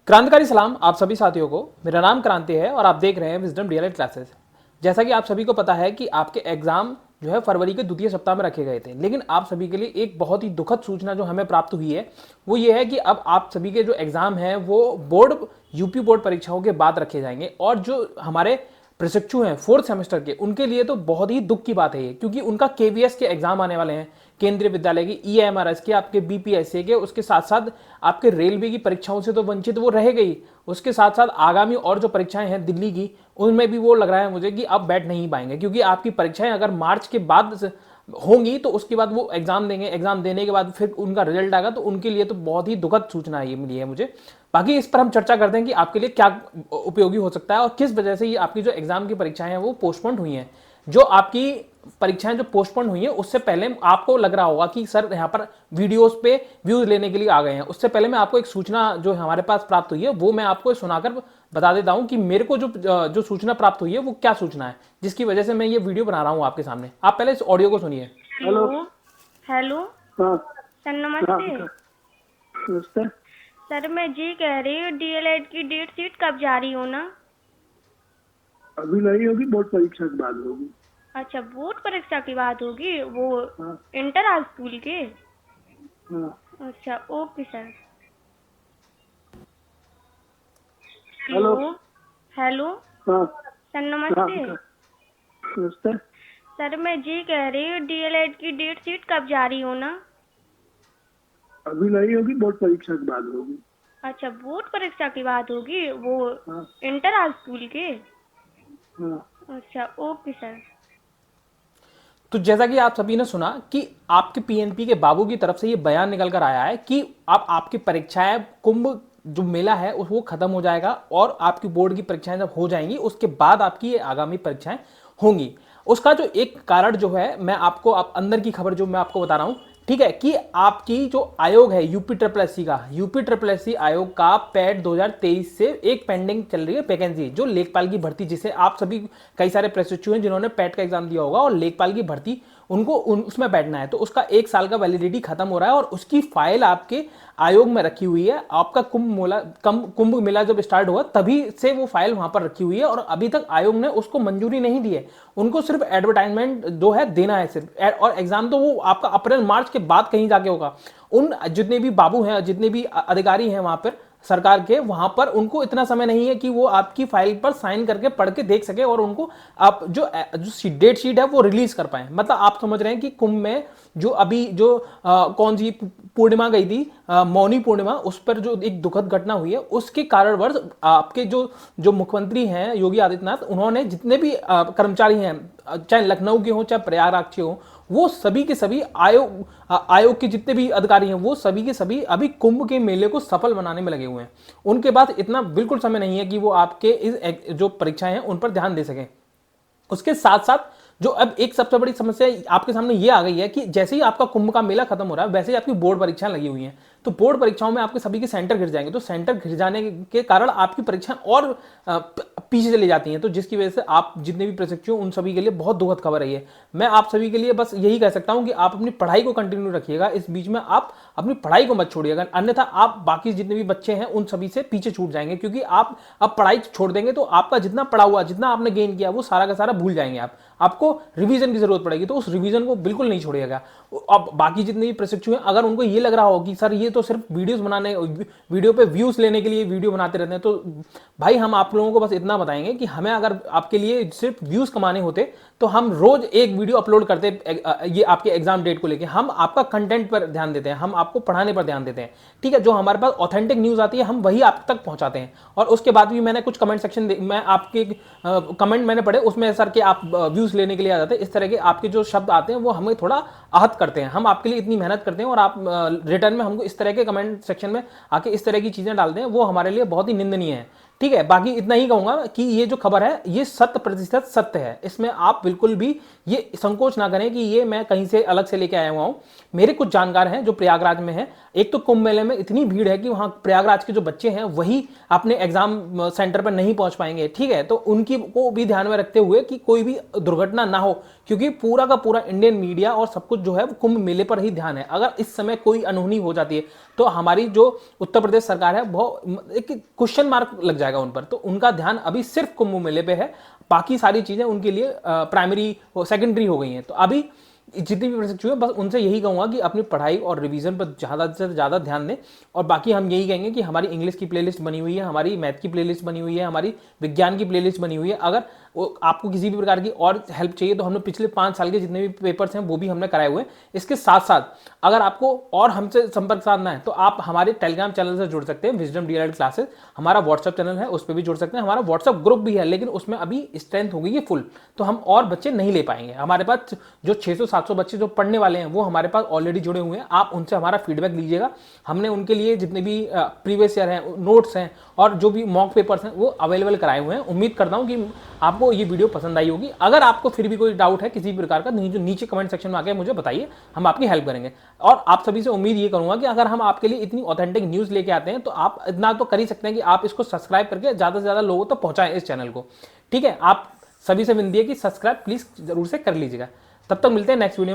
क्रांतिकारी सलाम आप सभी साथियों को। मेरा नाम क्रांति है और आप देख रहे हैं विजडम डीएलएड क्लासेस। जैसा कि आप सभी को पता है कि आपके एग्जाम जो है फरवरी के द्वितीय सप्ताह में रखे गए थे, लेकिन आप सभी के लिए एक बहुत ही दुखद सूचना जो हमें प्राप्त हुई है वो ये है कि अब आप सभी के जो एग्जाम हैं वो यूपी बोर्ड परीक्षाओं के बाद रखे जाएंगे। और जो हमारे प्रशिक्षु हैं फोर्थ सेमेस्टर के, उनके लिए तो बहुत ही दुख की बात है ये, क्योंकि उनका केवीएस के एग्जाम आने वाले हैं, केंद्रीय विद्यालय की ईएमआरएस के, आपके बीपीएससी के, उसके साथ साथ आपके रेलवे की परीक्षाओं से तो वंचित वो रह गई, उसके साथ साथ आगामी और जो परीक्षाएं हैं दिल्ली की, उनमें भी वो लग रहा है मुझे कि अब बैठ नहीं पाएंगे, क्योंकि आपकी परीक्षाएं अगर मार्च के बाद होंगी तो उसके बाद वो एग्जाम देंगे, एग्जाम देने के बाद फिर उनका रिजल्ट आएगा, तो उनके लिए तो बहुत ही दुखद सूचना ये मिली है मुझे। बाकी इस पर हम चर्चा करते हैं कि आपके लिए क्या उपयोगी हो सकता है और किस वजह से ये आपकी जो एग्जाम की परीक्षाएं हैं वो पोस्टपोन हुई हैं। जो आपकी परीक्षाएं जो पोस्टपोन हुई है उससे पहले आपको लग रहा होगा कि सर यहाँ पर वीडियोस पे व्यूज लेने के लिए आ गए हैं। उससे पहले मैं आपको एक सूचना जो हमारे पास प्राप्त हुई है वो मैं आपको सुनाकर बता देता हूं कि मेरे को जो सूचना प्राप्त हुई है वो क्या सूचना है, जिसकी वजह से मैं ये वीडियो बना रहा हूं आपके सामने। आप पहले इस ऑडियो को सुनिए। हेलो। हेलो। हाँ। सर नमस्ते। नमस्ते। सर मैं जी कह रही हूँ डीएलएड की डेट शीट कब जारी होना? अभी नहीं होगी, बोर्ड परीक्षा के बाद होगी। अच्छा, बोर्ड परीक्षा की बात होगी वो? हाँ। इंटर हाई स्कूल के? हाँ। अच्छा ओके सर। हेलो। हेलो। हाँ। सर नमस्ते। नमस्ते। सर मैं जी कह रही हूँ डीएलएड की डेट शीट कब जारी होना? अभी नहीं होगी, बोर्ड परीक्षा के बाद होगी। अच्छा, बोर्ड परीक्षा की बात होगी वो? हाँ। इंटर हाई स्कूल के? हाँ। अच्छा ओके सर। तो जैसा कि आप सभी ने सुना कि आपके पीएनपी के बाबू की तरफ से ये बयान निकल कर आया है कि अब आपकी परीक्षाएं, कुंभ जो मेला है वो खत्म हो जाएगा और आपकी बोर्ड की परीक्षाएं जब हो जाएंगी उसके बाद आपकी ये आगामी परीक्षाएं होंगी। उसका जो एक कारण जो है मैं आपको अंदर की खबर जो मैं आपको बता रहा हूं, ठीक है, कि आपकी जो आयोग है यूपी ट्रिपल एससी का, यूपी ट्रिपल एससी आयोग का पैट 2023 से एक पेंडिंग चल रही है वैकेंसी, जो लेखपाल की भर्ती, जिसे आप सभी कई सारे प्रशिक्षु हैं जिन्होंने पैट का एग्जाम दिया होगा और लेखपाल की भर्ती उनको उसमें बैठना है, तो उसका 1 साल का वैलिडिटी खत्म हो रहा है और उसकी फाइल आपके आयोग में रखी हुई है। आपका कुंभ मेला जब स्टार्ट हुआ तभी से वो फाइल वहां पर रखी हुई है और अभी तक आयोग ने उसको मंजूरी नहीं दी है। उनको सिर्फ एडवर्टाइजमेंट जो है देना है सिर्फ, और एग्जाम तो वो आपका अप्रैल मार्च के बाद कहीं जाके होगा। उन जितने भी बाबू हैं, जितने भी अधिकारी हैं वहां पर सरकार के, वहां पर उनको इतना समय नहीं है कि वो आपकी फाइल पर साइन करके पढ़ के देख सके और उनको आप जो डेट शीट है वो रिलीज कर पाए। मतलब आप समझ रहे हैं कि कुंभ में जो अभी जो कौन सी पूर्णिमा गई थी, मौनी पूर्णिमा, उस पर जो एक दुखद घटना हुई है उसके कारणवश आपके जो जो मुख्यमंत्री हैं योगी आदित्यनाथ, उन्होंने जितने भी कर्मचारी हैं, चाहे लखनऊ के हों चाहे प्रयागराज के हों, वो सभी के सभी आयोग के जितने भी अधिकारी हैं वो सभी के सभी अभी कुंभ के मेले को सफल बनाने में लगे हुए हैं। उनके पास इतना बिल्कुल समय नहीं है कि वो आपके इस जो परीक्षाएं हैं उन पर ध्यान दे सकें। उसके साथ साथ जो अब एक सबसे बड़ी समस्या आपके सामने ये आ गई है कि जैसे ही आपका कुंभ का मेला खत्म हो रहा है वैसे ही आपकी बोर्ड परीक्षाएं लगी हुई हैं, तो बोर्ड परीक्षाओं में आपके सभी के सेंटर गिर जाएंगे, तो सेंटर गिर जाने के कारण आपकी परीक्षाएं और पीछे चली जाती हैं, तो जिसकी वजह से आप जितने भी प्रशिक्षु उन सभी के लिए बहुत दुखद खबर है ये। मैं आप सभी के लिए बस यही कह सकता हूं कि आप अपनी पढ़ाई को कंटिन्यू रखिएगा, इस बीच में आप अपनी पढ़ाई को मत छोड़िएगा, अन्यथा आप बाकी जितने भी बच्चे हैं उन सभी से पीछे छूट जाएंगे, क्योंकि आप अब पढ़ाई छोड़ देंगे तो आपका जितना पढ़ा हुआ, जितना आपने गेन किया वो सारा का सारा भूल जाएंगे आपको रिवीजन की जरूरत पड़ेगी, तो उस रिवीजन को बिल्कुल नहीं छोड़िएगा। अब बाकी जितने भी प्रशिक्षु हैं अगर उनको ये लग रहा हो कि सर ये तो सिर्फ वीडियोस बनाने, वीडियो पे व्यूज लेने के लिए वीडियो बनाते रहते हैं, तो भाई हम आप लोगों को बस इतना बताएंगे कि हमें अगर आपके लिए सिर्फ व्यूज कमाने होते तो हम रोज एक वीडियो अपलोड करते ये आपके एग्जाम डेट को लेके। हम आपका कंटेंट पर ध्यान देते हैं, हम आपको पढ़ाने पर ध्यान देते हैं, ठीक है। जो हमारे पास ऑथेंटिक न्यूज आती है हम वही आप तक पहुंचाते हैं। और उसके बाद भी मैंने कुछ कमेंट सेक्शन में आपके कमेंट मैंने पढ़े, उसमें सर के आप व्यूज लेने के लिए आ जाते हैं, इस तरह के आपके जो शब्द आते हैं वो हमें थोड़ा आहत करते हैं। हम आपके लिए इतनी मेहनत करते हैं और आप रिटर्न में हमको इस तरह के कमेंट सेक्शन में आके इस तरह की चीजें डालते हैं, वो हमारे लिए बहुत ही निंदनीय है, ठीक है, बाकी इतना ही कहूंगा कि ये जो खबर है ये 100% सत्य है, इसमें आप बिल्कुल भी ये संकोच ना करें कि ये मैं कहीं से अलग से लेके आया हुआ हूं। मेरे कुछ जानकार हैं जो प्रयागराज में हैं। एक तो कुंभ मेले में इतनी भीड़ है कि वहां प्रयागराज के जो बच्चे हैं वही अपने एग्जाम सेंटर पर नहीं पहुंच पाएंगे, ठीक है। तो उनकी को भी ध्यान में रखते हुए कि कोई भी दुर्घटना ना हो, क्योंकि पूरा का पूरा इंडियन मीडिया और सब कुछ जो है वो कुंभ मेले पर ही ध्यान है। अगर इस समय कोई अनहोनी हो जाती है तो हमारी जो उत्तर प्रदेश सरकार है बहुत एक क्वेश्चन मार्क लग जाएगा उन पर। तो उनका ध्यान अभी सिर्फ कुंभ मेले पे है, बाकी सारी चीजें उनके लिए प्राइमरी सेकेंडरी हो गई हैं। तो अभी जितनी भी प्रशिक्षु है बस उनसे यही कहूंगा कि अपनी पढ़ाई और रिवीजन पर ज़्यादा से ज़्यादा ध्यान दें। और बाकी हम यही कहेंगे कि हमारी इंग्लिश की प्लेलिस्ट बनी हुई है, हमारी मैथ की प्लेलिस्ट बनी हुई है, हमारी विज्ञान की प्लेलिस्ट बनी हुई है। अगर आपको किसी भी प्रकार की और हेल्प चाहिए तो हमने पिछले 5 साल के जितने भी पेपर्स हैं वो भी हमने कराए हुए हैं। इसके साथ साथ अगर आपको और हमसे संपर्क साधना है तो आप हमारे टेलीग्राम चैनल से जुड़ सकते हैं, विजडम डीएलएड क्लासेस। हमारा व्हाट्सएप चैनल है, उस पर भी जुड़ सकते हैं। हमारा व्हाट्सएप ग्रुप भी है, लेकिन उसमें अभी स्ट्रेंथ हो गई है फुल, तो हम और बच्चे नहीं ले पाएंगे। हमारे पास जो 600-700 बच्चे जो पढ़ने वाले हैं वो हमारे पास ऑलरेडी जुड़े हुए हैं। आप उनसे हमारा फीडबैक लीजिएगा। हमने उनके लिए जितने भी प्रीवियस ईयर हैं, नोट्स हैं और जो भी मॉक पेपर्स हैं वो अवेलेबल कराए हुए हैं। उम्मीद करता हूं कि आपको ये वीडियो पसंद आई होगी। अगर आपको फिर भी कोई डाउट है किसी भी प्रकार का, नीचे कमेंट सेक्शन में आके मुझे बताइए, हम आपकी हेल्प करेंगे। और आप सभी से उम्मीद ये करूंगा कि अगर हम आपके लिए इतनी ऑथेंटिक न्यूज लेके आते हैं तो आप इतना तो कर ही सकते हैं कि आप इसको सब्सक्राइब करके ज्यादा से ज्यादा लोगों तक पहुंचाएं इस चैनल को, ठीक है। आप सभी से विनती है कि सब्सक्राइब प्लीज जरूर से कर लीजिएगा। तब तक मिलते हैं नेक्स्ट वीडियो में।